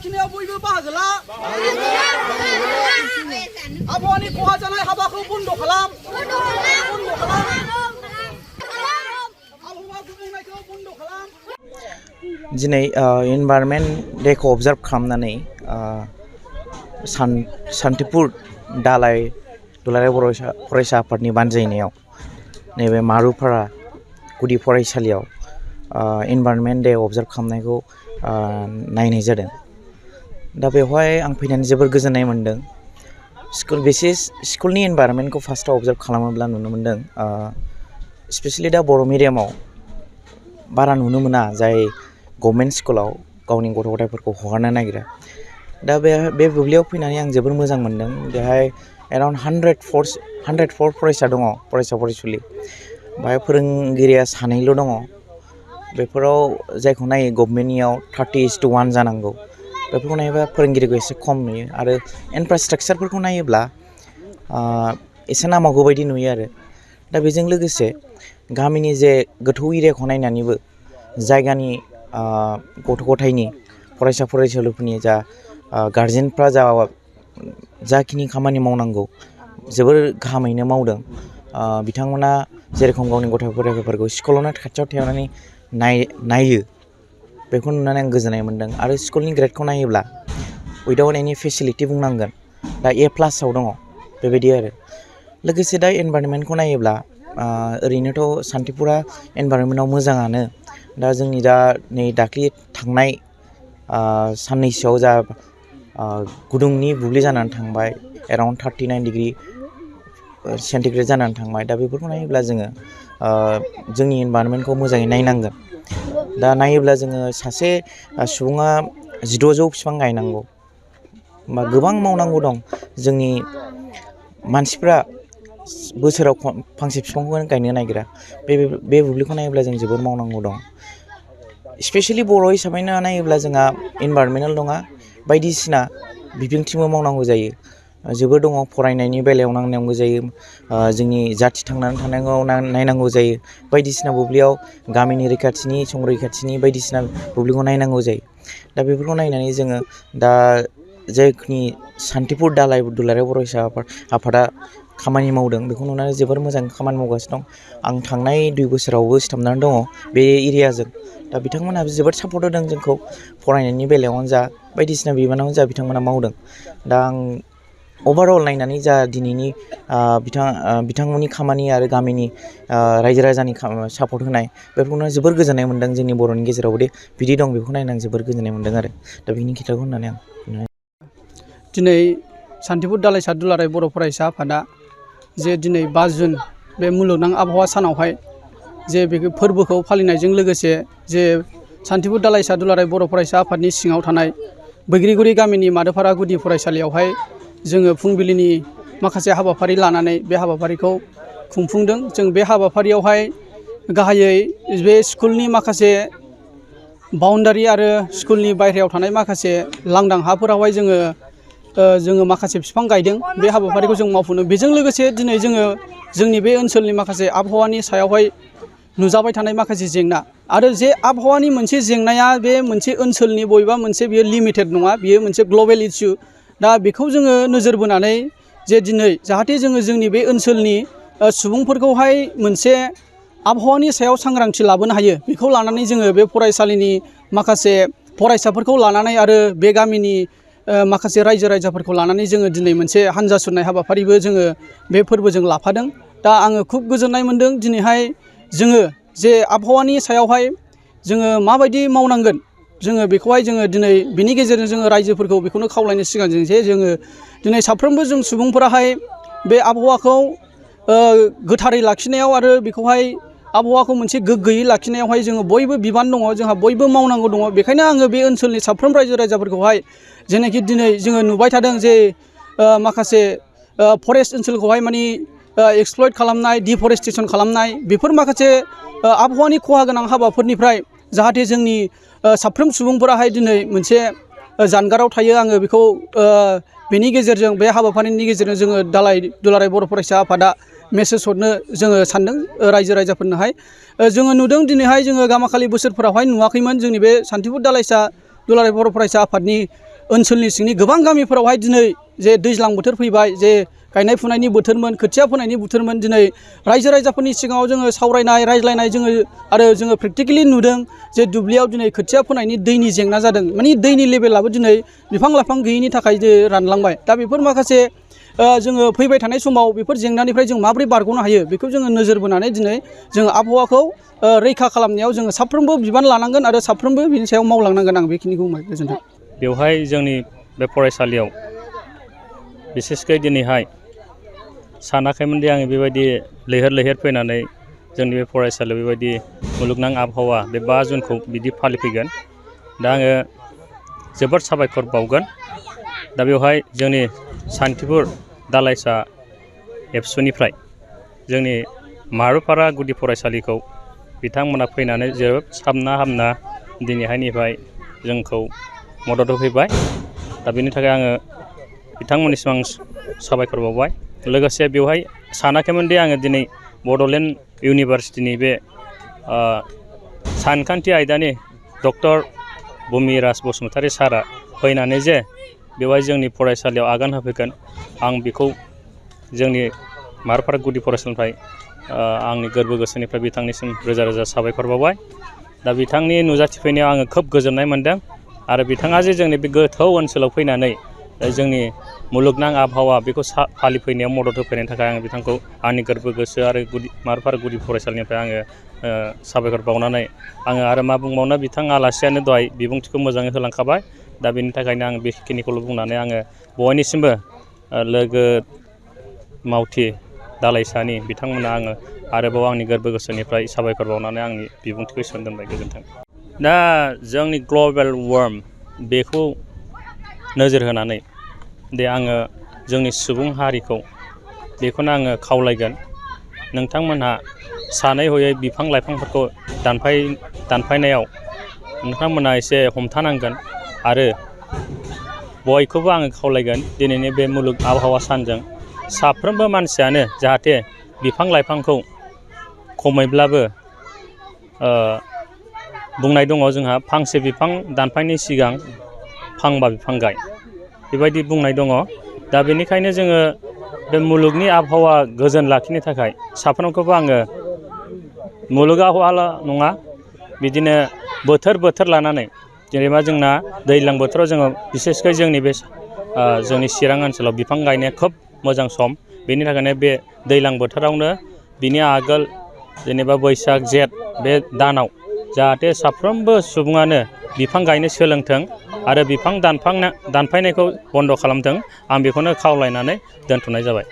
लाखिनायाव बयबो बाहागो ला आबहावानि खहा जानाय हाबाखौ बन्द' खालाम आबहावा गुबुंनायखौ बन्द' खालाम दिनै एनभायरनमेन्ट डेखौ अबजार्भ खालामनानै सान्तिपुर दालाय दुलाराय फरायसा आफादनि बानजायनायाव नैबे मारुपारा गुदि फरायसालियाव एनभायरनमेन्ट डे अबजार्भ खालामनायखौ नायनाय जादों। दा बेवहाय आं फैनानै जोबोर गोजोननाय मोन्दों। स्कुलनि एनभायरनमेन्टखौ फार्स्टआव अबजार्भ खालामोब्ला नुनो मोन्दों स्पेसियेलि दा बर' मिडियामाव बारा नुनो मोना जाय गभर्नमेन्ट स्कुलाव गावनि गथ' गथायफोरखौ हगारनो नागिरा। दा बे बुब्लियाव फैनानै आं जोबोर मोजां मोन्दों। बेहाय एराउन्ड 104 फरायसा दङ, फरायसा फरायसुलि। बेहाय फोरोंगिरिया सानैल' दङ। बेफोराव जायखौ नायो गभर्नमेन्टनियाव 30:1 जानांगौ। बेफोरखौ नायोबा फोरोंगिरिखौ एसे खम नुयो आरो इनफ्रास्ट्राक्चारफोरखौ नायोब्ला एसे नामावगौ बायदि नुयो आरो। दा बेजों लोगोसे गामिनि जे गोथौ एरियाखौ नायनानैबो जायगानि गथ' गथायनि फरायसा फरायसुलिफोरनि गार्जेनफ्रा जाखिनि खामानि मावनांगौ जोबोर गाहामैनो मावदों। बिथांमोना जेरेखम गावनि गथ' गथायफोरखौ स्कुलावनो खाथियाव थानानै नायो बेखौ नुनानै आं गोजोननाय मोन्दों। आरो स्कुलनि ग्रेडखौ नायोब्ला उइदाउट एनि फेसिलिटि बुंनांगोन दा A+ दङ बेबायदि आरो। लोगोसे दा एनभायरनमेन्टखौ नायोब्ला ओरैनोथ' सान्तिपुरा एनभायरनमेन्टआव मोजाङानो। दा जोंनि नै दाख्लि थांनाय साननैसोआव गुदुंनि बुब्लि जानानै थांबाय एराउन्ड 39 डिग्री सेन्टिग्रेड जानानै थांबाय। दा बेफोरखौ नायोब्ला जोङो जोंनि एनभायरनमेन्टखौ मोजाङै नायनांगोन। दा नायोब्ला जोङो सासे सुबुङा 1600 बिफां गायनांगौ होमबा गोबां मावनांगौ दं। जोंनि मानसिफ्रा बोसोराव फांसे बिफांखौनो गायनो नागिरा। बे बुब्लिखौ नायोब्ला जों जोबोर मावनांगौ दं। स्पेसियेलि बर' हिसाबैनो नायोब्ला जोंहा एनभायरनमेन्टेल नङा बायदिसिना बिथिंबो मावनांगौ जायो। जोबोर दङ, फरायनायनि बेलायाव नांनांगौ जायो, जोंनि जाथि थांनानै थानायाव नायनांगौ जायो, बायदिसिना बुब्लियाव गामिनि रैखाथिनि संरैखाथिनि बायदिसिना बुब्लिखौ नायनांगौ जायो। दा बेफोरखौ नायनानै जोङो दा जायखिनि सान्तिपुर दालाय दुलाराय फरायसा आफादा खामानि मावदों बेखौ नुनानै जोबोर मोजां खामानि मावगासिनो दं। आं थांनाय 2 बोसोरावबो सिथाबनानै दङ बे एरियाजों। दा बिथांमोनहाबो जोबोद सापर्ट होदों जोंखौ, फरायनायनि बेलायावनो जा बायदिसिना बिबानावनो जा बिथांमोना मावदों। दा आं अभारअल नायनानै दिनैनि बिथांमोननि खामानि आरो गामिनि रायजो राजानि सापर्ट होनाय बेफोरखौनो जोबोर गोजोननाय मोन्दों। जोंनि बर'नि गेजेरावबो बिदि दं बेखौ नायनानै जोबोर गोजोननाय मोन्दों आरो। दा बिनि खोथाखौ होननानै आं दिनै सान्तिपुर दालाइसा दुलाराय बर' फरायसा आफादा जे दिनै 5 जुन बे मुलुगनां आबहावा सानावहाय जे बे फोरबोखौ फालिनायजों लोगोसे जे सान्तिपुर दालाइसा दुलाराय बर' फरायसा आफादनि सिङाव थानाय बैग्रिगुरि गामिनि मारुपारा गुदि फरायसालियावहाय जोङो फुंबिलिनि माखासे हाबाफारि लानानै बे हाबाफारिखौ खुंफुंदों। जों बे हाबाफारियावहाय गाहायै बे स्कुलनि माखासे बाउन्डारि आरो स्कुलनि बायहेरायाव थानाय माखासे लांदां हाफोरावहाय जोङो माखासे बिफां गायदों। बे हाबाफारिखौ जों मावफुंदों। बेजों लोगोसे दिनै जोङो जोंनि बे ओनसोलनि माखासे आबहावानि सायावहाय नुजाबाय थानाय माखासे जेंना आरो जे आबहावानि मोनसे जेंनाया बे मोनसे ओनसोलनि बबेबा मोनसे बियो लिमिटेड नङा, बियो मोनसे ग्लबेल इस्यु। दा बेखौ जोङो नोजोर बोनानै जे दिनै जाहाथे जोङो जोंनि बे ओनसोलनि सुबुंफोरखौहाय मोनसे आबहावानि सायाव सांग्रांथि लाबोनो हायो, बेखौ लानानै जोङो बे फरायसालिनि माखासे फरायसाफोरखौ लानानै आरो बे गामिनि माखासे रायजो राजाफोरखौ लानानै जोङो दिनै मोनसे हान्जा सुरनाय हाबाफारिबो जोङो बे फोरबोजों लाफादों। दा आङो खुब गोजोननाय मोन्दों दिनैहाय जोङो जे आबहावानि सायावहाय जोङो माबायदि मावनांगोन जोङो बेखौहाय जोङो दिनै बिनि गेजेरजों जोङो रायजोफोरखौ बेखौनो खावलायनो सिगां जों जे जोङो दिनै साफ्रोमबो जों सुबुंफोराहाय बे आबहावाखौ गोथारै लाखिनायाव आरो बेखौहाय आबहावाखौ मोनसे गोग्गोयै लाखिनायावहाय जोङो बयबो बिबान दङ, जोंहा बयबो मावनांगौ दङ। बेखायनो आङो बे ओनसोलनि साफ्रोम रायजो राजाफोरखौहाय जेनाखि दिनै जोङो नुबाय थादों जे माखासे फरेस्ट ओनसोलखौहाय माने एक्सप्लइट खालामनाय, डिफरेस्टेसन खालामनाय, बेफोर माखासे आबहावानि खहा गोनां हाबाफोरनिफ्राय जाहाथे जोंनि साफ्रोम सुबुंफोराहाय दिनै मोनसे जानगाराव थायो। आङो बेखौ बेनि गेजेरजों बे हाबाफारिनि गेजेरजों जोङो दुलाराय बर' फरायसा आफादा मेसेज हरनो जोङो सानदों रायजो राजाफोरनोहाय। जोङो नुदों दिनैहाय जोङो गामाखालि बोसोरफोरावहाय नुवाखैमोन जोंनि बे सान्तिपुर दालाइसा दुलाराय बर' फरायसा आफादनि ओनसोलनि सिंनि गोबां गामिफोरावहाय दिनै जे दैज्लां बोथोर फैबाय जे गायनाय फुनायनि बोथोरमोन खोथिया फोनायनि बोथोरमोन दिनै रायजो राजाफोरनि सिगाङाव जोङो सावरायनाय रायज्लायनाय जोङो प्रेक्टिकेलि नुदों जे दुब्लियाव दिनै खोथिया फोनायनि दैनि जेंना जादों माने दैनि लेभेलाबो दिनै बिफां लाइफां गैयैनि थाखाय जे रानलांबाय दा बेफोर माखासे जोङो फैबाय थानाय समाव बेफोर जेंनानिफ्राय जों माबोरै बारग'नो हायो बेखौ जोङो नोजोर बोनानै दिनै जोङो आबहावाखौ रैखा खालामनायाव जोङो साफ्रोमबो बिबान लानांगोन आरो साफ्रोमबो बिनि सायाव मावलांनांगोन आं बेखिनिखौ बुंबाय गोजोन्थों। बेवहाय जोंनि बे फरायसालियाव बिसेसकै दिनैहाय सानाखैमोनदि आङो बेबायदि लैहोर लैहोर फैनानै जोंनि बे फरायसालियाव बेबायदि मुलुगनां आबहावा बे 5 जुनखौ बिदि फालिफैगोन। दा आङो जोबोद साबायखर बावगोन। दा बेवहाय जोंनि सान्थिपुर दालाइसा एबसुनिफ्राय जोंनि मारुफारा गुदि फरायसालिखौ बिथांमोना फैनानै जोबोद साबना हामना दिनैहायनिफ्राय जोंखौ मदद होफैबाय। दा बेनि थाखाय आङो बिथांमोननिसिम आं साबायखर बावबाय। लोगोसे बेवहाय सानाखैमोनदि आङो दिनै बड'लेण्ड इउनिभारसिटिनि बे सानखान्थि आयदानि डक्टर बुमिराज बसुमतारी सारा फैनानै जे बेवहाय जोंनि फरायसालियाव आगान होफैगोन आं बेखौ जोंनि मारुफारा गुदि फरायसालिनिफ्राय आंनि गोरबो गोसोनिफ्राय बिथांनिसिम रोजा रोजा साबायखर बावबाय। दा बिथांनि नुजाथिफैनायाव आङो खोब गोजोननाय मोन्दों आरो बिथाङा जे जोंनि बे गोथौ ओनसोलाव फैनानै जोंनि मुलुगनां आबहावा बेखौ फालिफैनायाव मदद होफैनायनि थाखाय आं बिथांखौ आंनि गोरबो गोसो आरो मारुफारा गुदि फरायसालिनिफ्राय आङो साबायखर बावनानै आङो आरो मा बुंबावनो बिथां आलासियानो दहाय बिबुंथिखौ मोजाङै होलांखाबाय। दा बेनि थाखायनो आं बेखिनिखौल' बुंनानै आङो बयनिसिमबो लोगो मावथि दालाइसानि बिथांमोना आङो आरोबाव आंनि गोरबो गोसोनिफ्राय साबायखर बावनानै आंनि बिबुंथिखौ एसेयावनो दोनबाय। गोजोन्थों। दा जोंनि ग्लबेल वार्म बेखौ नोजोर होनानै आङो जोंनि सुबुं हारिखौ बेखौनो आङो खावलायगोन नोंथांमोनहा सानै हयै बिफां लाइफांफोरखौ दानफायनायाव नोंथांमोनहा एसे हमथानांगोन आरो बयखौबो आङो खावलायगोन दिनैनि बे मुलुग आबहावा सानजों साफ्रोमबो मानसियानो जाहाथे बिफां लाइफांखौ खमैब्लाबो बुंनाय दङ जोंहा फांसे बिफां दानफायनायनि सिगां फांबा बिफां गाय बेबायदि बुंनाय दङ। दा बेनिखायनो जोङो बे मुलुगनि आबहावा गोजोन लाखिनो थाखाय साफ्रोमखौबो आङो मुलुग आबहावाल' नङा बिदिनो बोथोर लानानै जेनेबा जोंना दैज्लां बोथोराव जोङो बिसेसकै जोंनि बे जोंनि चिरां ओनसोलाव बिफां गायनाया खोब मोजां सम। बेनि थाखायनो बे दैज्लां बोथोरावनो बिनि आगोल जेनेबा बैसाग जेठ बे दानाव जाहाथे साफ्रोमबो सुबुङानो बिफां गायनो सोलोंथों आरो बिफां दानफायनायखौ बन्द' खालामथों आं बेखौनो खावलायनानै दोनथ'नाय जाबाय।